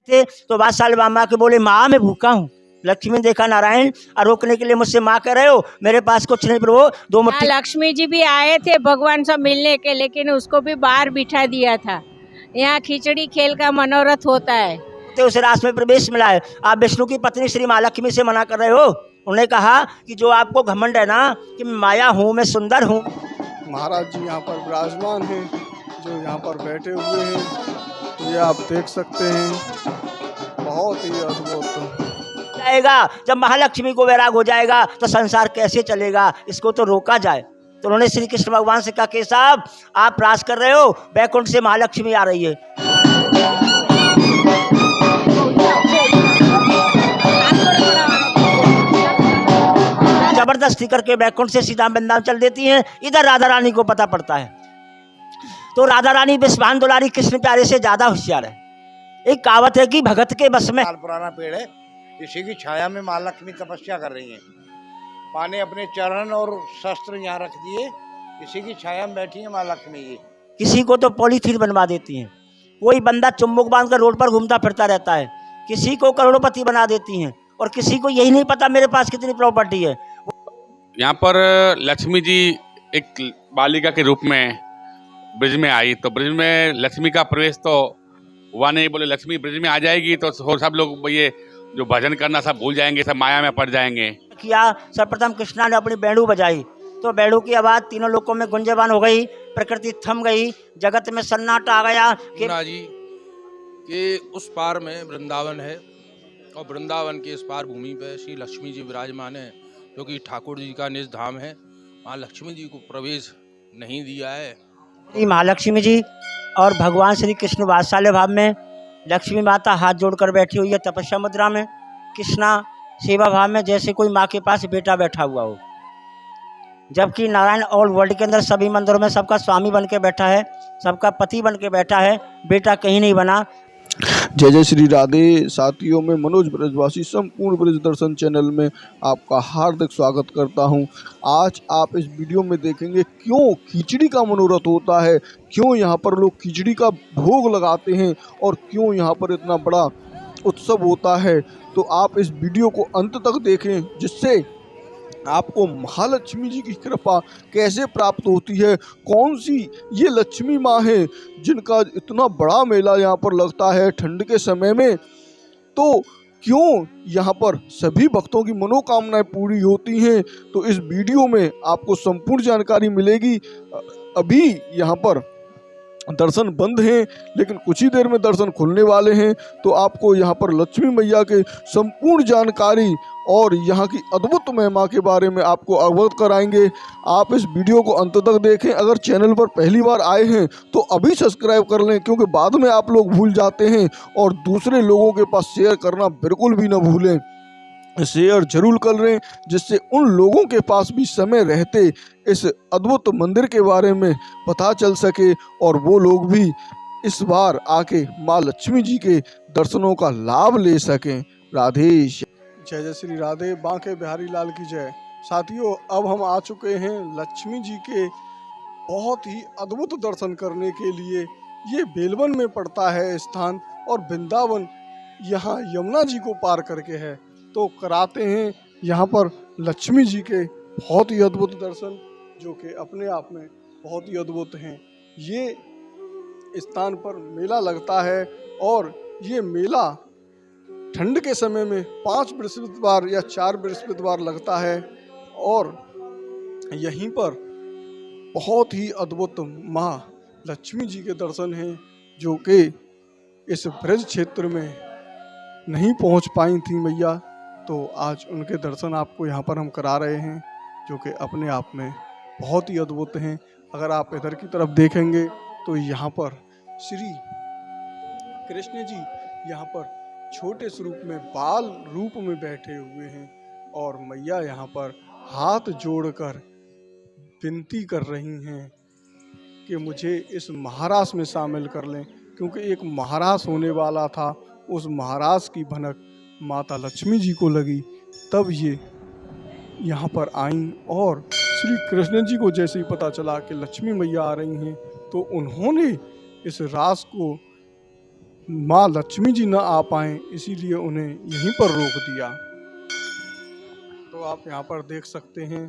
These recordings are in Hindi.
थे तो वात्सल्य मामा के बोले माँ मैं भूखा हूँ। लक्ष्मी ने देखा नारायण और रोकने के लिए मुझसे माँ कह रहे हो, मेरे पास कुछ नहीं प्रभु, दो मुट्ठी। लक्ष्मी जी भी आए थे भगवान से मिलने के, लेकिन उसको भी बाहर बिठा दिया था। यहाँ खिचड़ी खेल का मनोरथ होता है तो उस रास में प्रवेश मिला है। आप विष्णु की पत्नी श्री महालक्ष्मी से मना कर रहे हो। उन्होंने कहा कि जो आपको घमंड है ना कि मैं माया हूँ, मैं सुंदर हूँ। महाराज जी यहाँ पर विराजमान हैं, जो यहाँ पर बैठे हुए हैं, ये आप देख सकते हैं। बहुत ही अद्भुत जाएगा जब महालक्ष्मी को वैराग हो जाएगा तो संसार कैसे चलेगा, इसको तो रोका जाए। तो उन्होंने श्री कृष्ण भगवान से कहा कि साहब आप रास कर रहे हो, बैकुंठ से महालक्ष्मी आ रही है। जबरदस्ती करके बैकुंठ से सीधा वृंदावन चल देती हैं। इधर राधा रानी को पता पड़ता है तो राधा रानी विश्वान दुलारी कृष्ण प्यारे से ज्यादा होशियार है। एक कहावत है कि भगत के बस में। साल पुराना पेड़ है, इसी की छाया में माँ लक्ष्मी तपस्या कर रही हैं। माँ ने अपने चरण और शस्त्र यहाँ रख दिए, इसी की छाया में बैठी है माँ लक्ष्मी जी। किसी को तो पॉलीथीन बनवा देती हैं, कोई बंदा चुम्बक बांध कर रोड पर घूमता फिरता रहता है, किसी को करोड़पति बना देती हैं और किसी को यही नहीं पता मेरे पास कितनी प्रॉपर्टी है। यहाँ पर लक्ष्मी जी एक बालिका के रूप में ब्रिज में आई, तो ब्रिज में लक्ष्मी का प्रवेश तो हुआ नहीं। बोले लक्ष्मी ब्रिज में आ जाएगी तो सब लोग ये जो भजन करना सब भूल जाएंगे, सब माया में पड़ जाएंगे। किया सर्वप्रथम कृष्णा ने अपनी बेड़ू बजाई तो बेड़ू की आवाज तीनों लोगों में गुंजयमान हो गई, प्रकृति थम गई, जगत में सन्नाटा आ गया जी के उस पार में वृंदावन है और वृंदावन के इस पार भूमि पे श्री लक्ष्मी जी विराजमान है, जो कि ठाकुर जी का निज धाम है। वहाँ लक्ष्मी जी को प्रवेश नहीं दिया है। महालक्ष्मी जी और भगवान श्री कृष्ण वात्सल्य भाव में, लक्ष्मी माता हाथ जोड़कर बैठी हुई है तपस्या मुद्रा में, कृष्णा सेवा भाव में, जैसे कोई माँ के पास बेटा बैठा हुआ हो। जबकि नारायण ऑल वर्ल्ड के अंदर सभी मंदिरों में सबका स्वामी बन के बैठा है, सबका पति बन के बैठा है, बेटा कहीं नहीं बना। जय जय श्री राधे। साथियों, में मनोज ब्रजवासी संपूर्ण ब्रज दर्शन चैनल में आपका हार्दिक स्वागत करता हूं। आज आप इस वीडियो में देखेंगे क्यों खिचड़ी का मनोरथ होता है, क्यों यहां पर लोग खिचड़ी का भोग लगाते हैं और क्यों यहां पर इतना बड़ा उत्सव होता है। तो आप इस वीडियो को अंत तक देखें, जिससे आपको महालक्ष्मी जी की कृपा कैसे प्राप्त होती है, कौन सी ये लक्ष्मी माँ है जिनका इतना बड़ा मेला यहाँ पर लगता है ठंड के समय में, तो क्यों यहाँ पर सभी भक्तों की मनोकामनाएं पूरी होती हैं। तो इस वीडियो में आपको संपूर्ण जानकारी मिलेगी। अभी यहाँ पर दर्शन बंद हैं, लेकिन कुछ ही देर में दर्शन खुलने वाले हैं, तो आपको यहाँ पर लक्ष्मी मैया के संपूर्ण जानकारी और यहाँ की अद्भुत महिमा के बारे में आपको अवगत कराएंगे। आप इस वीडियो को अंत तक देखें। अगर चैनल पर पहली बार आए हैं तो अभी सब्सक्राइब कर लें, क्योंकि बाद में आप लोग भूल जाते हैं, और दूसरे लोगों के पास शेयर करना बिल्कुल भी ना भूलें। शेयर जरूर कर लें, जिससे उन लोगों के पास भी समय रहते इस अद्भुत मंदिर के बारे में पता चल सके और वो लोग भी इस बार आके माँ लक्ष्मी जी के दर्शनों का लाभ ले सकें। राधे जय जय श्री राधे। बांके बिहारी लाल की जय। साथियों, अब हम आ चुके हैं लक्ष्मी जी के बहुत ही अद्भुत दर्शन करने के लिए। ये बेलवन में पड़ता है स्थान, और वृंदावन यहाँ यमुना जी को पार करके है। तो कराते हैं यहाँ पर लक्ष्मी जी के बहुत ही अद्भुत दर्शन, जो कि अपने आप में बहुत ही अद्भुत हैं। ये स्थान पर मेला लगता है, और ये मेला ठंड के समय में 5 बृहस्पतिवार या 4 बृहस्पतिवार लगता है, और यहीं पर बहुत ही अद्भुत माँ लक्ष्मी जी के दर्शन हैं, जो कि इस ब्रज क्षेत्र में नहीं पहुंच पाई थी मैया। तो आज उनके दर्शन आपको यहाँ पर हम करा रहे हैं, जो कि अपने आप में बहुत ही अद्भुत हैं। अगर आप इधर की तरफ देखेंगे तो यहाँ पर श्री कृष्ण जी यहाँ पर छोटे स्वरूप में बाल रूप में बैठे हुए हैं, और मैया यहाँ पर हाथ जोड़कर विनती कर रही हैं कि मुझे इस महारास में शामिल कर लें, क्योंकि एक महारास होने वाला था। उस महाराज की भनक माता लक्ष्मी जी को लगी, तब ये यहाँ पर आईं, और श्री कृष्ण जी को जैसे ही पता चला कि लक्ष्मी मैया आ रही हैं, तो उन्होंने इस रास को माँ लक्ष्मी जी न आ पाएं, इसीलिए उन्हें यहीं पर रोक दिया। तो आप यहाँ पर देख सकते हैं,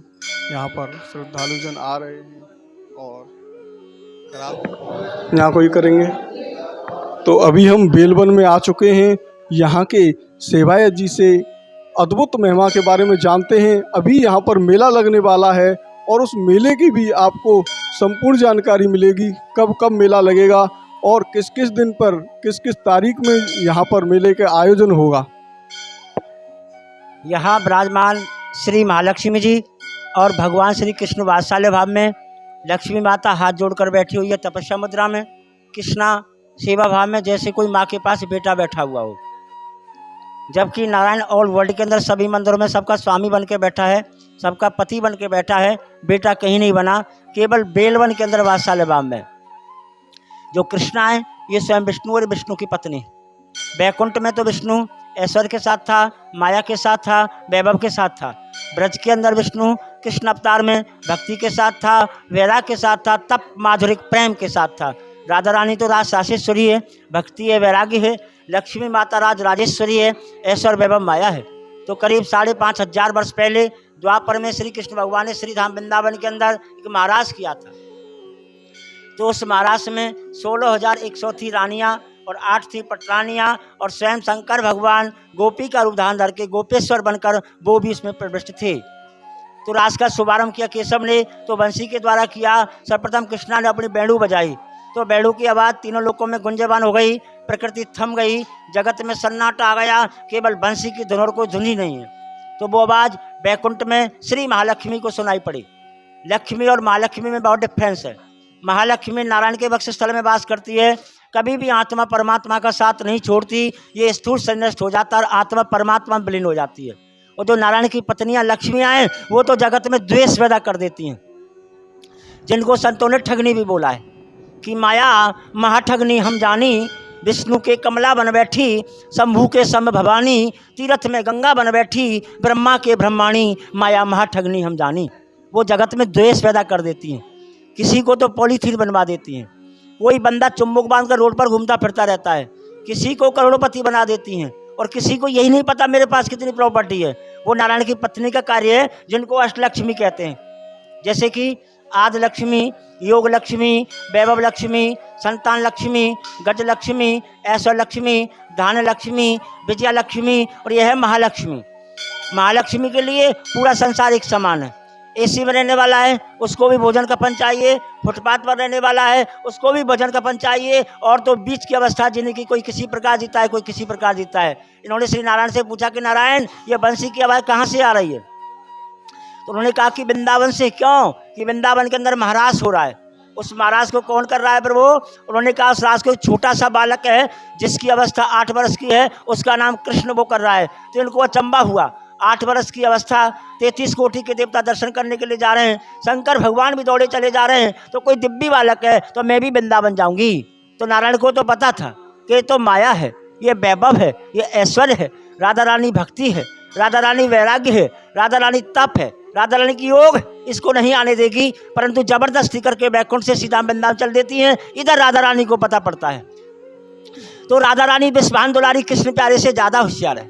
यहाँ पर श्रद्धालुजन आ रहे हैं और यहाँ कोई करेंगे। तो अभी हम बेलवन में आ चुके हैं, यहाँ के सेवायत जी से अद्भुत महिमा के बारे में जानते हैं। अभी यहाँ पर मेला लगने वाला है और उस मेले की भी आपको संपूर्ण जानकारी मिलेगी, कब कब मेला लगेगा और किस किस दिन पर किस किस तारीख में यहाँ पर मेले के आयोजन होगा। यहाँ विराजमान श्री महालक्ष्मी जी और भगवान श्री कृष्ण वात्सल्य भाव में लक्ष्मी माता हाथ जोड़कर बैठी हुई है तपस्या मुद्रा में। कृष्णा सेवा भाव में, जैसे कोई माँ के पास बेटा बैठा हुआ हो, जबकि नारायण ऑल वर्ल्ड के अंदर सभी मंदिरों में सबका स्वामी बन के बैठा है, सबका पति बन के बैठा है, बेटा कहीं नहीं बना, केवल बेलवन के अंदर वात्सल्य भाव में जो कृष्णा है ये स्वयं विष्णु और विष्णु की पत्नी। बैकुंठ में तो विष्णु ऐश्वर्य के साथ था, माया के साथ था, वैभव के साथ था। ब्रज के अंदर विष्णु कृष्ण अवतार में भक्ति के साथ था, वैराग के साथ था, तप माधुरिक प्रेम के साथ था। राधा रानी तो राज राजेश्वरी है, भक्ति है, वैराग्य है। लक्ष्मी माता राज राजेश्वरी है, ऐश्वर्य वैभव माया है। तो करीब 5,500 वर्ष पहले द्वापर में श्री कृष्ण भगवान ने श्री धाम वृंदावन के अंदर एक महाराज किया था। तो उस महाराज में 16,100 थी रानियाँ और 8 थी पटरानियाँ और स्वयं शंकर भगवान गोपी का रूप धारण धर के गोपेश्वर बनकर वो भी इसमें प्रविष्ट थे। तो रास का शुभारंभ किया केशव ने, तो बंसी के द्वारा किया। सर्वप्रथम कृष्णा ने अपनी बेड़ू बजाई, तो बेड़ू की आवाज़ तीनों लोकों में गुंजयमान हो गई, प्रकृति थम गई, जगत में सन्नाटा आ गया, केवल बंसी की धुन और कोई धुन ही नहीं है। तो वो आवाज़ बैकुंठ में श्री महालक्ष्मी को सुनाई पड़ी। लक्ष्मी और महालक्ष्मी में बहुत डिफरेंस है। महालक्ष्मी नारायण के वक्षस्थल में वास करती है, कभी भी आत्मा परमात्मा का साथ नहीं छोड़ती, ये स्थूल संन्यास्त हो जाता है और आत्मा परमात्मा में विलीन हो जाती है। और जो नारायण की पत्नियां लक्ष्मियां हैं वो तो जगत में द्वेष पैदा कर देती हैं, जिनको संतों ने ठगनी भी बोला है कि माया महाठगनी हम जानी, विष्णु के कमला बन बैठी, शंभू के सम भवानी, तीर्थ में गंगा बन बैठी, ब्रह्मा के ब्रह्माणी, माया महाठगनी हम जानी। वो जगत में द्वेष पैदा कर देती हैं, किसी को तो पॉलीथीन बनवा देती हैं, कोई बंदा चुम्बक बांध कर रोड पर घूमता फिरता रहता है, किसी को करोड़पति बना देती हैं और किसी को यही नहीं पता मेरे पास कितनी प्रॉपर्टी है। वो नारायण की पत्नी का कार्य है, जिनको अष्टलक्ष्मी कहते हैं, जैसे कि आदि लक्ष्मी, योग लक्ष्मी, वैभव लक्ष्मी, संतान लक्ष्मी, गज लक्ष्मी, ऐश्वर्य लक्ष्मी, धान लक्ष्मी, विजया लक्ष्मी और यह है महालक्ष्मी। महालक्ष्मी के लिए पूरा संसार एक समान है। एसी में रहने वाला है उसको भी भोजन कपन चाहिए, फुटपाथ पर रहने वाला है उसको भी भोजन कपन चाहिए, और तो बीच की अवस्था जीने की, कोई किसी प्रकार जीता है, कोई किसी प्रकार जीता है। इन्होंने श्री नारायण से पूछा कि नारायण ये बंसी की आवाज़ कहाँ से आ रही है? तो उन्होंने कहा कि वृंदावन से। क्यों? कि वृंदावन के अंदर महाराज हो रहा है। उस महाराज को कौन कर रहा है प्रभु? उन्होंने कहा उस राज को एक छोटा सा बालक है जिसकी अवस्था 8 वर्ष की है, उसका नाम कृष्ण वो कर रहा है। तो इनको अचंबा हुआ, 8 वर्ष की अवस्था, 33 कोटि के देवता दर्शन करने के लिए जा रहे हैं, शंकर भगवान भी दौड़े चले जा रहे हैं, तो कोई दिव्य बालक है तो मैं भी वृंदावन जाऊंगी। तो नारायण को तो पता था कि ये तो माया है, ये वैभव है, ये ऐश्वर्य है, राधा रानी भक्ति है, राधा रानी वैराग्य है, राधा रानी तप है, राधा रानी की योग इसको नहीं आने देगी, परंतु जबरदस्ती करके बैकुंठ से सीधा वृंदावन चल देती हैं। इधर राधा रानी को पता पड़ता है। तो राधा रानी विश्वान दुलारी कृष्ण प्यारे से ज़्यादा होशियार है।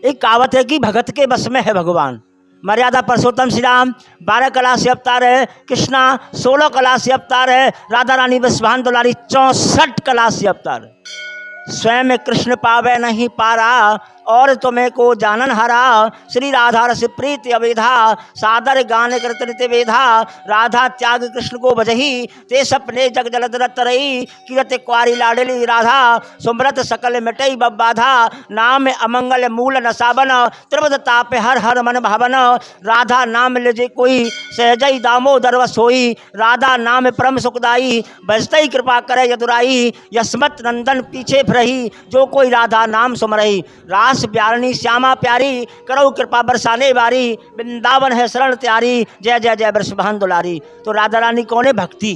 एक कहावत है कि भगत के बस में है भगवान। मर्यादा पुरुषोत्तम श्री राम 12 कला से अवतार है, कृष्णा 16 कला से अवतार है, राधा रानी विश्वान दुलारी 64 कला से अवतार है। स्वयं कृष्ण पावे नहीं पारा और तुम्हें को जानन हरा, श्री राधा रस प्रीति अवेधा, सादर गान करत नित वेधा, राधा त्याग कृष्ण को बजही, ते सपने जग जलद रत रही, कीरत क्वारी लाडली राधा, सुमरत सकल मिटई बब बाधा, नाम अमंगल मूल नसाबन, त्रिवद ताप हर हर मन भावन, राधा नाम ले कोई सहजई दामोदर वस होई, राधा नाम परम सुखदाई, भजतई कृपा करे यदुराई, यस्मत नंदन पीछे फिरही, जो कोई राधा नाम सुमरही, रास प्यारणी श्यामा प्यारी, करो कृपा बरसाने बारी, वृंदावन है शरण त्यारी, जय जय जय वृषभान दुलारी। तो राधा रानी कौन है? भक्ति।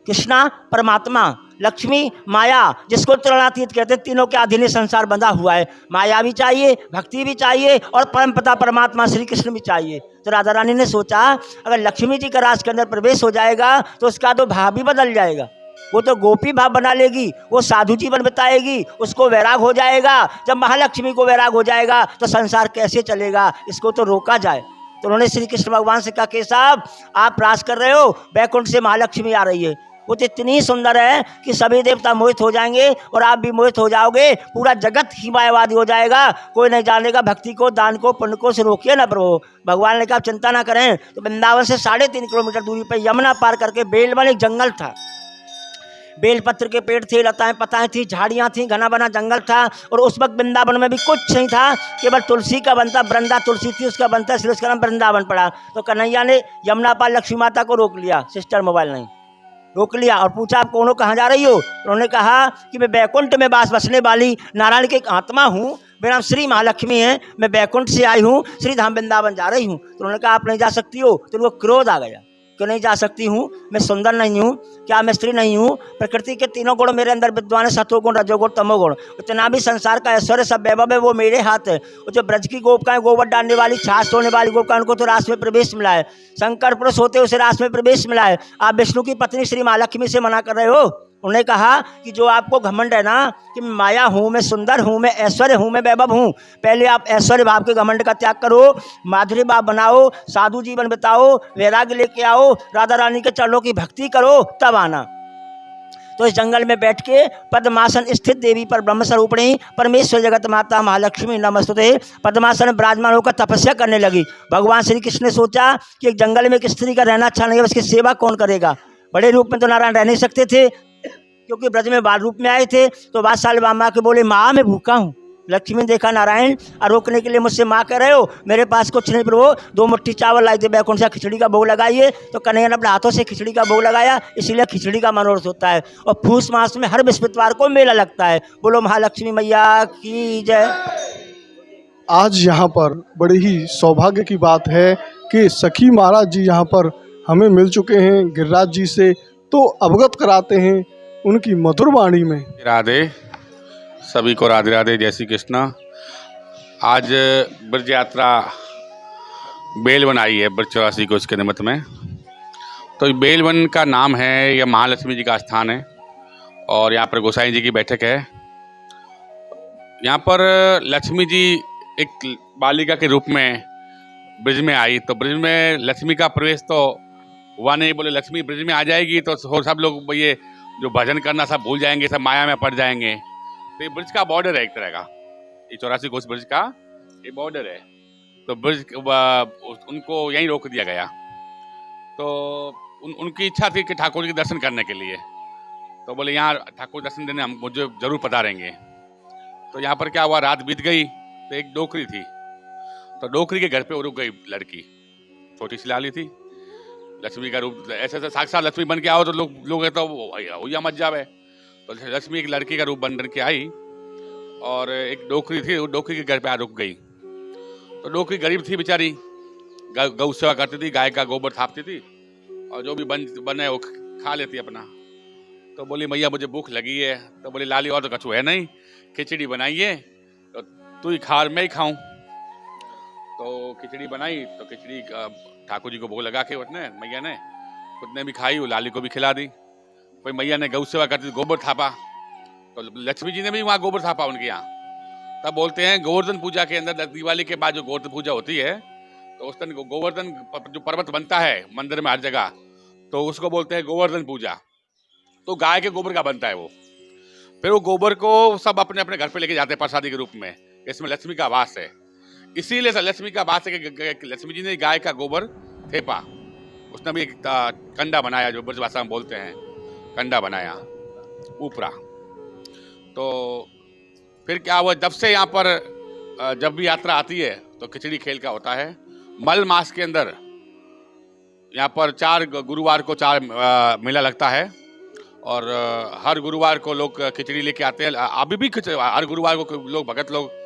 कृष्णा परमात्मा, लक्ष्मी माया, जिसको त्रिगुणातीत कहते हैं। तीनों के अधीन संसार बंधा हुआ है। माया भी चाहिए, भक्ति भी चाहिए और परमपिता परमात्मा श्री कृष्ण भी चाहिए। तो राधा रानी ने सोचा अगर लक्ष्मी जी का राज के अंदर प्रवेश हो जाएगा तो उसका तो भाव भी बदल जाएगा। वो तो गोपी भाव बना लेगी, वो साधु जीवन बिताएगी, उसको वैराग हो जाएगा। जब महालक्ष्मी को वैराग हो जाएगा तो संसार कैसे चलेगा, इसको तो रोका जाए। तो उन्होंने श्री कृष्ण भगवान से कहा कि साहब आप राज कर रहे हो, बैकुंठ से महालक्ष्मी आ रही है, वो तो इतनी सुंदर है कि सभी देवता मोहित हो जाएंगे और आप भी मोहित हो जाओगे, पूरा जगत ही मायावादी हो जाएगा, कोई नहीं जानेगा भक्ति को, दान को, पुण्य को, से रोकिए ना प्रभु। भगवान ने कहा चिंता ना करें। तो वृंदावन से 3.5 किलोमीटर दूरी पर यमुना पार करके बेलवन एक जंगल था, बेलपत्र के पेड़ थे, लताएं पताएं थी, झाड़ियां थी, घना बना जंगल था। और उस वक्त वृंदावन में भी कुछ नहीं था, केवल तुलसी का बनता, वृंदा तुलसी थी उसका बनता, इसलिए उसका नाम वृंदावन पड़ा। तो कन्हैया ने यमुना पार लक्ष्मी माता को रोक लिया, सिस्टर मोबाइल नहीं, रोक लिया और पूछा आप कौन हो, कहाँ जा रही हो। उन्होंने कहा कि मैं बैकुंठ में बसने वाली नारायण की एक आत्मा हूँ, मेरा नाम श्री महालक्ष्मी है, मैं बैकुंठ से आई हूँ, श्री धाम वृंदावन जा रही हूँ। तो उन्होंने कहा आप नहीं जा सकती हो। तो उनको क्रोध आ गया, क्यों नहीं जा सकती हूँ, मैं सुंदर नहीं हूँ क्या, मैं स्त्री नहीं हूँ, प्रकृति के तीनों गुण मेरे अंदर विद्वान है, सत्वगुण, रजोगुण, तमोगुण, इतना भी संसार का ऐश्वर्य सब वैभव है वो मेरे हाथ है। और जो ब्रज की गोपिकाएं, गोबर डालने वाली, छाछ तोड़ने वाली गोपिकाएं, उनको तो रास में प्रवेश मिला है, शंकर पुरुष होते उसे रास में प्रवेश मिला है। आप विष्णु की पत्नी श्री महालक्ष्मी से मना कर रहे हो। उन्होंने कहा कि जो आपको घमंड है ना कि मैं माया हूँ, मैं सुंदर हूँ, मैं ऐश्वर्य हूँ, मैं वैभव हूँ, पहले आप ऐश्वर्य भाव के घमंड का त्याग करो, माधुरी भाव बनाओ, साधु जीवन बिताओ, वैराग्य लेके आओ, राधा रानी के चरणों की भक्ति करो, तब आना। तो इस जंगल में बैठ के पद्मासन स्थित देवी पर ब्रह्म स्वरूपिणी परमेश्वर जगत माता महालक्ष्मी नमस्तुते पद्मासन विराजमान होकर तपस्या करने लगी। भगवान श्री कृष्ण ने सोचा कि एक जंगल में एक स्त्री का रहना अच्छा नहीं है, उसकी सेवा कौन करेगा। बड़े रूप में तो नारायण रह नहीं सकते थे, क्योंकि ब्रज में बाल रूप में आए थे। तो बादशाह मामा के बोले माँ मैं भूखा हूँ। लक्ष्मी ने देखा नारायण और रोकने के लिए मुझसे माँ कह रहे हो, मेरे पास कुछ नहीं प्रभु, 2 मुट्ठी चावल लाए थे, बैकुंठ से खिचड़ी का भोग लगाइए। तो कन्हैया ने अपने हाथों से खिचड़ी का भोग लगाया, इसीलिए खिचड़ी का मनोरथ होता है। और पूस मास में हर बृहस्पतिवार को मेला लगता है। बोलो महालक्ष्मी मैया की जय। आज यहाँ पर बड़ी ही सौभाग्य की बात है कि सखी महाराज जी यहाँ पर हमें मिल चुके हैं गिरिराज जी से, तो अवगत कराते हैं उनकी मधुर वाणी में। राधे, सभी को राधे राधे, जय श्री कृष्णा। आज ब्रज यात्रा बेलवन आई है, ब्रज 84 को इसके निमित्त में। तो बेलवन का नाम है, यह महालक्ष्मी जी का स्थान है और यहाँ पर गोसाई जी की बैठक है। यहाँ पर लक्ष्मी जी एक बालिका के रूप में ब्रज में आई, तो ब्रज में लक्ष्मी का प्रवेश तो हुआ नहीं। बोले लक्ष्मी ब्रज में आ जाएगी तो सब लोग ये जो भजन करना सब भूल जाएंगे, सब माया में पड़ जाएंगे। तो ये ब्रज का बॉर्डर है एक तरह का, ये 84 कोस ब्रज का ये बॉर्डर है। तो ब्रज उनको यहीं रोक दिया गया। तो उनकी इच्छा थी कि ठाकुर जी के दर्शन करने के लिए, तो बोले यहाँ ठाकुर दर्शन देने हम मुझे जरूर पधारेंगे। तो यहाँ पर क्या हुआ, रात बीत गई तो एक डोकरी थी, तो डोकरी के घर पे रुक गई लड़की, छोटी सी लाली थी। लक्ष्मी का रूप ऐसे ऐसे साक्षात लक्ष्मी बन के आओ तो लोग तो हुआ मत जावे। तो लक्ष्मी एक लड़की का रूप बन के आई और एक डोकरी थी, वो डोकरी के घर पे आ रुक गई। तो डोकरी गरीब थी बेचारी, गौ सेवा करती थी, गाय का गोबर थापती थी और जो भी बने वो खा लेती अपना। तो बोली मैया मुझे भूख लगी है। तो बोली लाली और तो कछु है नहीं, खिचड़ी बनाइए तो तू ही खा और मैं ही खाऊं। तो खिचड़ी बनाई, तो खिचड़ी ठाकुर जी को भोग लगा के उसने मैया ने खुद ने भी खाई, वो लाली को भी खिला दी। कोई मैया ने गौ सेवा करती, गोबर थापा, तो लक्ष्मी जी ने भी वहाँ गोबर थापा उनके यहाँ। तब बोलते हैं गोवर्धन पूजा के अंदर, दिवाली के बाद जो गोवर्धन पूजा होती है तो उस दिन गोवर्धन जो पर्वत बनता है मंदिर में हर जगह, तो उसको बोलते हैं गोवर्धन पूजा। तो गाय के गोबर का बनता है वो। फिर वो गोबर को सब अपने अपने घर पे लेके जाते हैं प्रसादी के रूप में, इसमें लक्ष्मी का वास है। इसीलिए लक्ष्मी का वास है कि लक्ष्मी जी ने गाय का गोबर थेपा, उसने भी एक कंडा बनाया, जो ब्रज भाषा में बोलते हैं कंडा बनाया ऊपरा। तो फिर क्या हुआ, जब से यहाँ पर जब भी यात्रा आती है तो खिचड़ी खेल का होता है। मल मास के अंदर यहाँ पर 4 गुरुवार को 4 मेला लगता है और हर गुरुवार को लोग खिचड़ी लेके आते हैं। अभी भी हर गुरुवार को लोग भगत लोग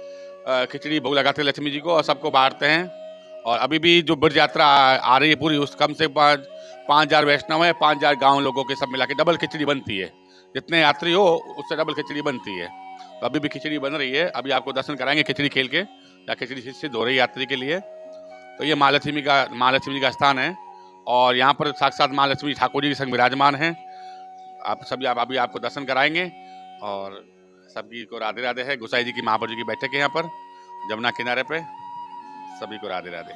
खिचड़ी भोग लगाते हैं लक्ष्मी जी को और सबको बांटते हैं। और अभी भी जो ब्रज यात्रा आ रही है पूरी, उस कम से 5,000 वैष्णव है, 5,000 गाँव लोगों के सब मिला के डबल खिचड़ी बनती है। जितने यात्री हो उससे डबल खिचड़ी बनती है। तो अभी भी खिचड़ी बन रही है, अभी आपको दर्शन कराएंगे खिचड़ी खेल के, या खिचड़ी सिद्ध हो रही है यात्री के लिए। तो ये महालक्ष्मी जी का स्थान है और यहाँ पर साक्षात महालक्ष्मी ठाकुर जी के संग विराजमान हैं। आप सभी अभी आपको दर्शन कराएंगे। और सभी को राधे राधे है। गोसाई जी की महापौर जी की बैठक है यहाँ पर जमुना किनारे पे। सभी को राधे राधे।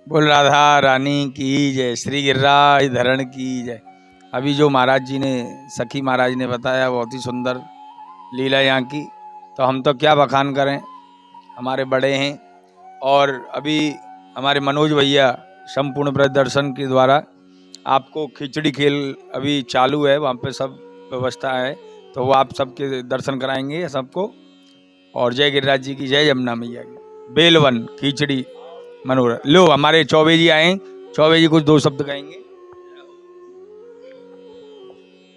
बोल राधा रानी की जय, श्री गिरिराज धरण की जय। अभी जो महाराज जी ने, सखी महाराज ने बताया, बहुत ही सुंदर लीला यहाँ की, तो हम तो क्या बखान करें, हमारे बड़े हैं। और अभी हमारे मनोज भैया संपूर्ण ब्रज दर्शन के द्वारा आपको खिचड़ी खेल अभी चालू है, वहाँ पे सब व्यवस्था है, तो वो आप सबके दर्शन कराएंगे सबको। और जय गिरिराज जी की जय, यमुना मैया की। बेलवन खिचड़ी मनोरथ। लो हमारे चौबे जी आए, चौबे जी कुछ 2 शब्द कहेंगे।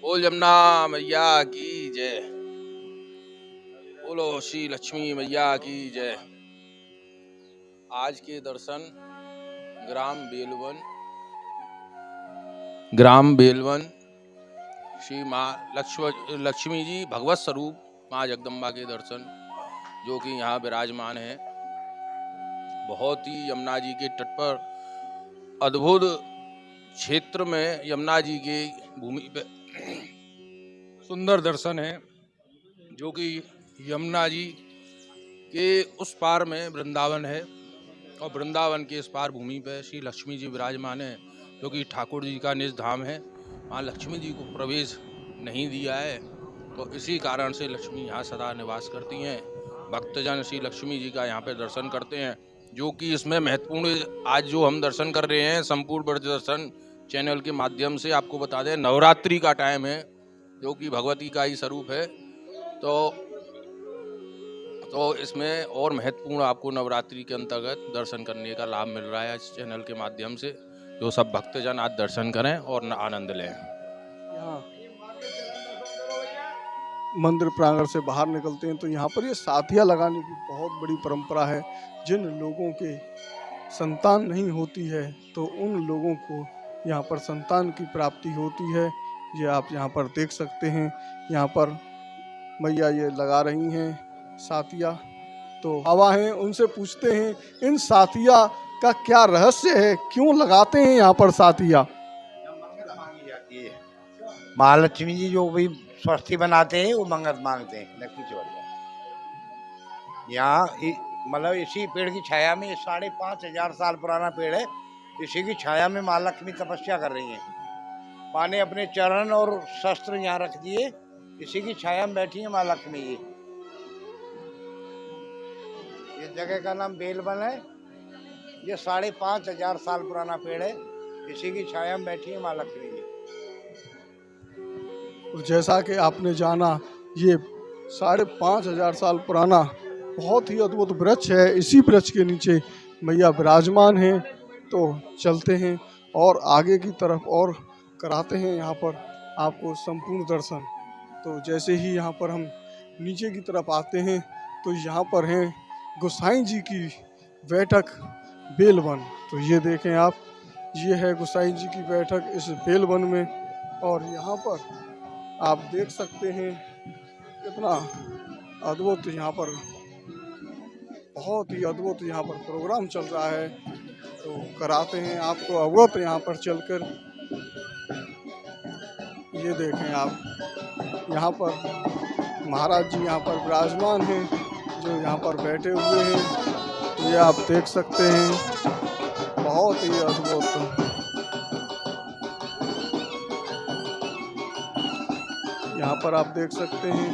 बोल यमुना मैया की जय, बोलो श्री लक्ष्मी मैया की जय। आज के दर्शन ग्राम बेलवन श्री माँ लक्ष्मी जी भगवत स्वरूप माँ जगदम्बा के दर्शन, जो कि यहाँ विराजमान है। बहुत ही यमुना जी के तट पर अद्भुत क्षेत्र में यमुना जी के भूमि पे सुंदर दर्शन है, जो कि यमुना जी के उस पार में वृंदावन है और वृंदावन के इस पार भूमि पे श्री लक्ष्मी जी विराजमान है, जो कि ठाकुर जी का निज धाम है। वहाँ लक्ष्मी जी को प्रवेश नहीं दिया है, तो इसी कारण से लक्ष्मी यहाँ सदा निवास करती हैं। भक्तजन श्री लक्ष्मी जी का यहाँ पे दर्शन करते हैं, जो कि इसमें महत्वपूर्ण आज जो हम दर्शन कर रहे हैं संपूर्ण ब्रज दर्शन चैनल के माध्यम से आपको बता दें, नवरात्रि का टाइम है, जो कि भगवती का ही स्वरूप है। तो इसमें और महत्वपूर्ण आपको नवरात्रि के अंतर्गत दर्शन करने का लाभ मिल रहा है इस चैनल के माध्यम से। जो सब भक्तजन आज दर्शन करें और आनंद लें। यहाँ मंदिर प्रांगण से बाहर निकलते हैं तो यहाँ पर ये साथिया लगाने की बहुत बड़ी परंपरा है। जिन लोगों के संतान नहीं होती है तो उन लोगों को यहाँ पर संतान की प्राप्ति होती है। ये आप यहाँ पर देख सकते हैं। यहाँ पर मैया ये लगा रही हैं साथिया। तो हवा हैं, उनसे पूछते हैं इन साथिया का क्या रहस्य है, क्यों लगाते हैं यहाँ पर साथिया? महालक्ष्मी जी जो भी स्वस्थी बनाते हैं वो मंगत मांगते हैं लक्ष्मी चौड़िया। यहाँ मतलब इसी पेड़ की छाया में, 5,500 साल पुराना पेड़ है, इसी की छाया में माँ लक्ष्मी तपस्या कर रही हैं। माँ ने अपने चरण और शस्त्र यहाँ रख दिए, इसी की छाया में बैठी है माँ लक्ष्मी जी। ये जगह का नाम बेलवन है। ये 5,500 साल पुराना पेड़ है, इसी की छाया में बैठी है माँ लक्ष्मी जी। और जैसा कि आपने जाना, ये 5,500 साल पुराना बहुत ही अद्भुत वृक्ष है। इसी वृक्ष के नीचे मैया विराजमान हैं। तो चलते हैं और आगे की तरफ और कराते हैं यहाँ पर आपको संपूर्ण दर्शन। तो जैसे ही यहाँ पर हम नीचे की तरफ आते हैं तो यहाँ पर हैं गोसाई जी की बैठक बेलवन। तो ये देखें आप, ये है गोसाई जी की बैठक इस बेलवन में। और यहाँ पर आप देख सकते हैं कितना अद्भुत यहाँ पर, बहुत ही अद्भुत यहाँ पर प्रोग्राम चल रहा है। तो कराते हैं आपको अवगत यहाँ पर चलकर। ये देखें आप, यहाँ पर महाराज जी यहाँ पर विराजमान हैं, जो यहाँ पर बैठे हुए हैं। ये आप देख सकते हैं, बहुत ही अद्भुत। यहाँ पर आप देख सकते हैं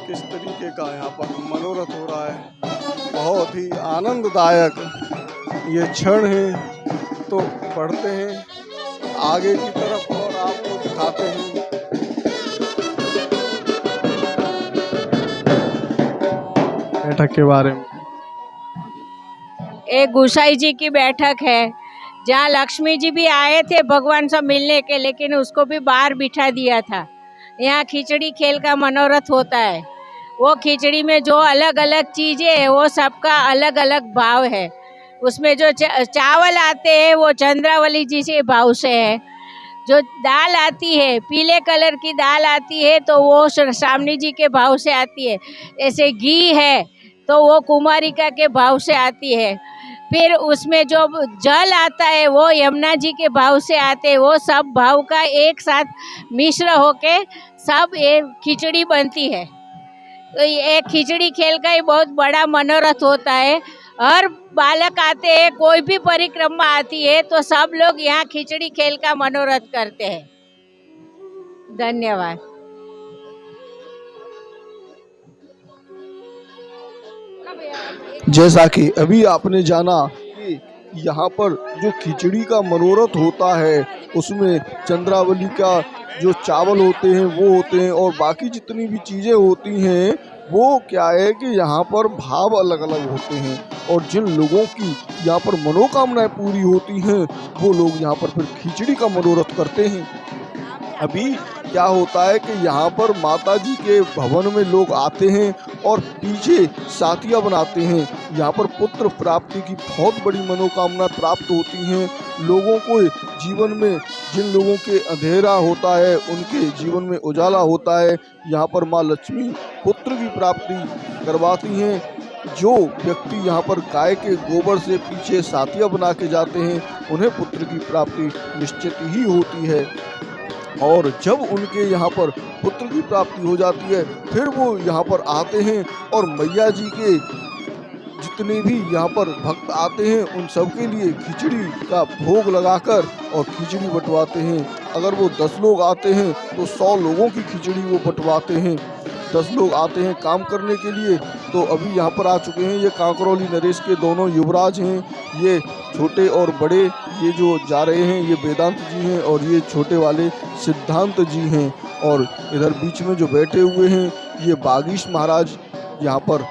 किस तरीके का यहाँ पर मनोरथ हो रहा है। बहुत ही आनंददायक ये क्षण है। तो बढ़ते हैं आगे की तरफ और आपको दिखाते हैं बैठक के बारे में। एक गोसाई जी की बैठक है, जहाँ लक्ष्मी जी भी आए थे भगवान से मिलने के, लेकिन उसको भी बाहर बिठा दिया था। यहाँ खिचड़ी खेल का मनोरथ होता है। वो खिचड़ी में जो अलग अलग चीज़ें हैं वो सबका अलग अलग भाव है। उसमें जो चावल आते हैं वो चंद्रावली जी से भाव से है। जो दाल आती है, पीले कलर की दाल आती है, तो वो सामनी जी के भाव से आती है। जैसे घी है तो वो कुमारिका के भाव से आती है। फिर उसमें जो जल आता है वो यमुना जी के भाव से आते हैं, वो सब भाव का एक साथ मिश्र होके सब ये खिचड़ी बनती है। तो ये खिचड़ी खेल का ही बहुत बड़ा मनोरथ होता है। हर बालक आते हैं, कोई भी परिक्रमा आती है तो सब लोग यहाँ खिचड़ी खेल का मनोरथ करते हैं। धन्यवाद। जैसा कि अभी आपने जाना कि यहाँ पर जो खिचड़ी का मनोरथ होता है उसमें चंद्रावली का जो चावल होते हैं वो होते हैं और बाकी जितनी भी चीज़ें होती हैं वो क्या है कि यहाँ पर भाव अलग अलग होते हैं और जिन लोगों की यहाँ पर मनोकामनाएं पूरी होती हैं वो लोग यहाँ पर फिर खिचड़ी का मनोरथ करते हैं। अभी क्या होता है कि यहाँ पर माता जी के भवन में लोग आते हैं और पीछे साथिया बनाते हैं। यहाँ पर पुत्र प्राप्ति की बहुत बड़ी मनोकामना प्राप्त होती हैं। लोगों को जीवन में जिन लोगों के अंधेरा होता है उनके जीवन में उजाला होता है। यहाँ पर माँ लक्ष्मी पुत्र की प्राप्ति करवाती हैं। जो व्यक्ति यहाँ पर गाय के गोबर से पीछे साथिया बना के जाते हैं उन्हें पुत्र की प्राप्ति निश्चित ही होती है। और जब उनके यहाँ पर पुत्र की प्राप्ति हो जाती है फिर वो यहाँ पर आते हैं और मैया जी के जितने भी यहाँ पर भक्त आते हैं उन सब के लिए खिचड़ी का भोग लगाकर और खिचड़ी बंटवाते हैं। अगर वो 10 लोग आते हैं तो 100 लोगों की खिचड़ी वो बंटवाते हैं। 10 लोग आते हैं काम करने के लिए तो अभी यहाँ पर आ चुके हैं ये कांकरौली नरेश के दोनों युवराज हैं। ये छोटे और बड़े ये जो जा रहे हैं ये वेदांत जी हैं और ये छोटे वाले सिद्धांत जी हैं। और इधर बीच में जो बैठे हुए हैं ये बागीश महाराज यहाँ पर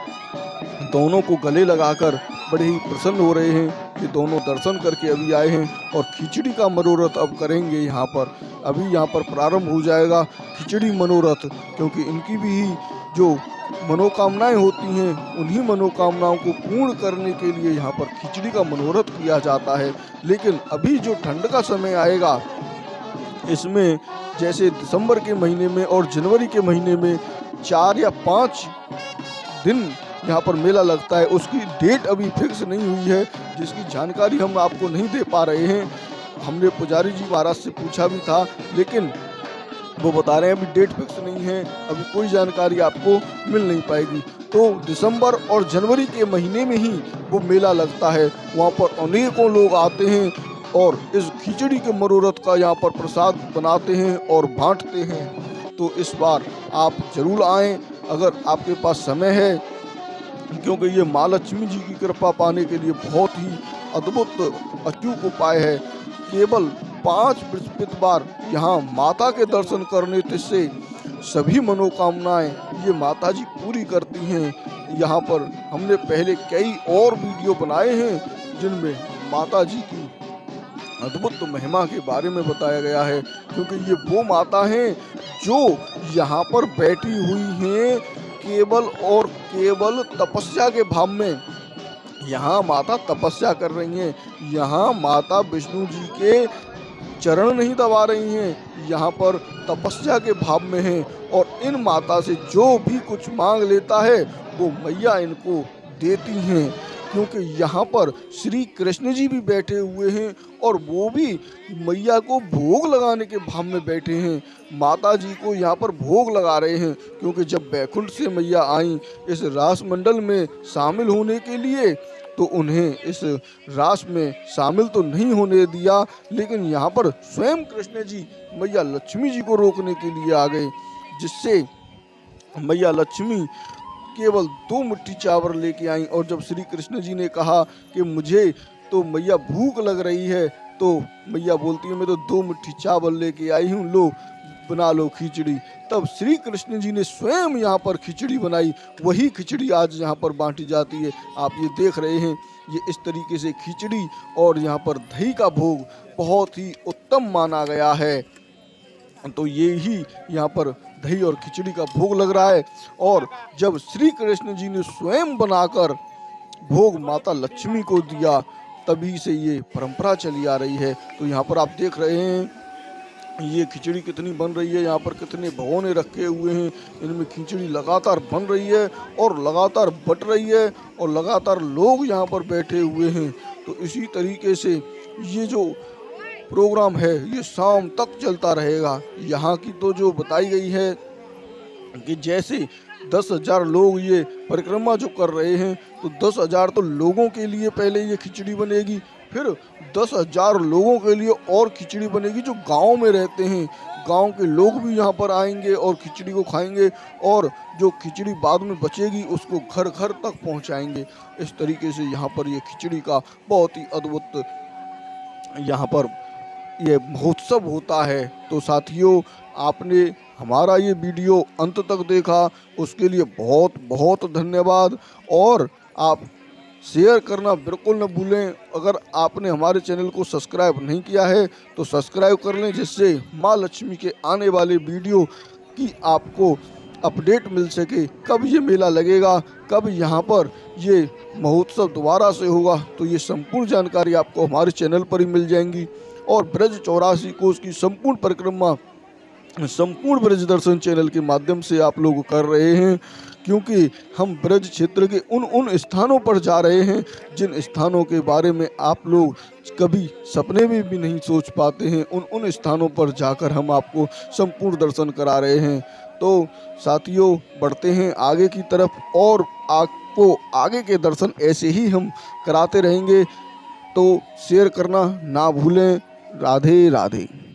दोनों को गले लगाकर बड़े ही प्रसन्न हो रहे हैं। ये दोनों दर्शन करके अभी आए हैं और खिचड़ी का मनोरथ अब करेंगे। यहाँ पर अभी यहाँ पर प्रारंभ हो जाएगा खिचड़ी मनोरथ, क्योंकि इनकी भी जो मनोकामनाएं होती हैं उन्हीं मनोकामनाओं को पूर्ण करने के लिए यहाँ पर खिचड़ी का मनोरथ किया जाता है। लेकिन अभी जो ठंड का समय आएगा इसमें जैसे दिसंबर के महीने में और जनवरी के महीने में 4 या 5 दिन यहाँ पर मेला लगता है। उसकी डेट अभी फिक्स नहीं हुई है जिसकी जानकारी हम आपको नहीं दे पा रहे हैं। हमने पुजारी जी महाराज से पूछा भी था लेकिन वो बता रहे हैं अभी डेट फिक्स नहीं है, अभी कोई जानकारी आपको मिल नहीं पाएगी। तो दिसंबर और जनवरी के महीने में ही वो मेला लगता है। वहाँ पर अनेकों लोग आते हैं और इस खिचड़ी के मनोरथ का यहाँ पर प्रसाद बनाते हैं और बांटते हैं। तो इस बार आप जरूर आएँ अगर आपके पास समय है, क्योंकि ये माँ लक्ष्मी जी की कृपा पाने के लिए बहुत ही अद्भुत अचूक उपाय है। केवल 5 बृहस्पतिवार यहाँ माता के दर्शन करने से सभी मनोकामनाएं ये माता जी पूरी करती हैं। यहाँ पर हमने पहले कई और वीडियो बनाए हैं जिनमें माता जी की अद्भुत महिमा के बारे में बताया गया है, क्योंकि ये वो माता हैं जो यहाँ पर बैठी हुई हैं केवल और केवल तपस्या के भाव में। यहाँ माता तपस्या कर रही हैं, यहाँ माता विष्णु जी के चरण नहीं दबा रही हैं, यहाँ पर तपस्या के भाव में हैं। और इन माता से जो भी कुछ मांग लेता है वो मैया इनको देती हैं, क्योंकि यहाँ पर श्री कृष्ण जी भी बैठे हुए हैं और वो भी मैया को भोग लगाने के भाव में बैठे हैं। माता जी को यहाँ पर भोग लगा रहे हैं, क्योंकि जब बैकुंठ से मैया आई इस रास मंडल में शामिल होने के लिए तो उन्हें इस रास में शामिल तो नहीं होने दिया, लेकिन यहाँ पर स्वयं कृष्ण जी मैया लक्ष्मी जी को रोकने के लिए आ गए, जिससे मैया लक्ष्मी केवल 2 मुट्ठी चावल लेके आई। और जब श्री कृष्ण जी ने कहा कि मुझे तो मैया भूख लग रही है, तो मैया बोलती है मैं तो 2 मुट्ठी चावल लेके आई हूँ, लो बना लो खिचड़ी। तब श्री कृष्ण जी ने स्वयं यहाँ पर खिचड़ी बनाई, वही खिचड़ी आज यहाँ पर बांटी जाती है। आप ये देख रहे हैं, ये इस तरीके से खिचड़ी और यहाँ पर दही का भोग बहुत ही उत्तम माना गया है। तो ये ही यहाँ पर दही और खिचड़ी का भोग लग रहा है। और जब श्री कृष्ण जी ने स्वयं बनाकर भोग माता लक्ष्मी को दिया, तभी से ये परंपरा चली आ रही है। तो यहाँ पर आप देख रहे हैं ये खिचड़ी कितनी बन रही है, यहाँ पर कितने भगोने रखे हुए हैं, इनमें खिचड़ी लगातार बन रही है और लगातार बट रही है और लगातार लोग यहाँ पर बैठे हुए हैं। तो इसी तरीके से ये जो प्रोग्राम है ये शाम तक चलता रहेगा। यहाँ की तो जो बताई गई है कि जैसे 10,000 लोग ये परिक्रमा जो कर रहे हैं, तो 10,000 तो लोगों के लिए पहले ये खिचड़ी बनेगी, फिर 10,000 लोगों के लिए और खिचड़ी बनेगी जो गांव में रहते हैं। गांव के लोग भी यहाँ पर आएंगे और खिचड़ी को खाएंगे, और जो खिचड़ी बाद में बचेगी उसको घर घर तक पहुँचाएंगे। इस तरीके से यहाँ पर ये खिचड़ी का बहुत ही अद्भुत यहाँ पर ये महोत्सव होता है। तो साथियों, आपने हमारा ये वीडियो अंत तक देखा, उसके लिए बहुत बहुत धन्यवाद। और आप शेयर करना बिल्कुल न भूलें। अगर आपने हमारे चैनल को सब्सक्राइब नहीं किया है तो सब्सक्राइब कर लें, जिससे माँ लक्ष्मी के आने वाले वीडियो की आपको अपडेट मिल सके। कब ये मेला लगेगा, कब यहाँ पर ये महोत्सव दोबारा से होगा, तो ये संपूर्ण जानकारी आपको हमारे चैनल पर ही मिल जाएंगी। और ब्रज 84 कोस की संपूर्ण परिक्रमा संपूर्ण ब्रज दर्शन चैनल के माध्यम से आप लोग कर रहे हैं, क्योंकि हम ब्रज क्षेत्र के उन स्थानों पर जा रहे हैं जिन स्थानों के बारे में आप लोग कभी सपने में भी नहीं सोच पाते हैं। उन स्थानों पर जाकर हम आपको संपूर्ण दर्शन करा रहे हैं। तो साथियों, बढ़ते हैं आगे की तरफ, और आपको आगे के दर्शन ऐसे ही हम कराते रहेंगे। तो शेयर करना ना भूलें। राधे राधे।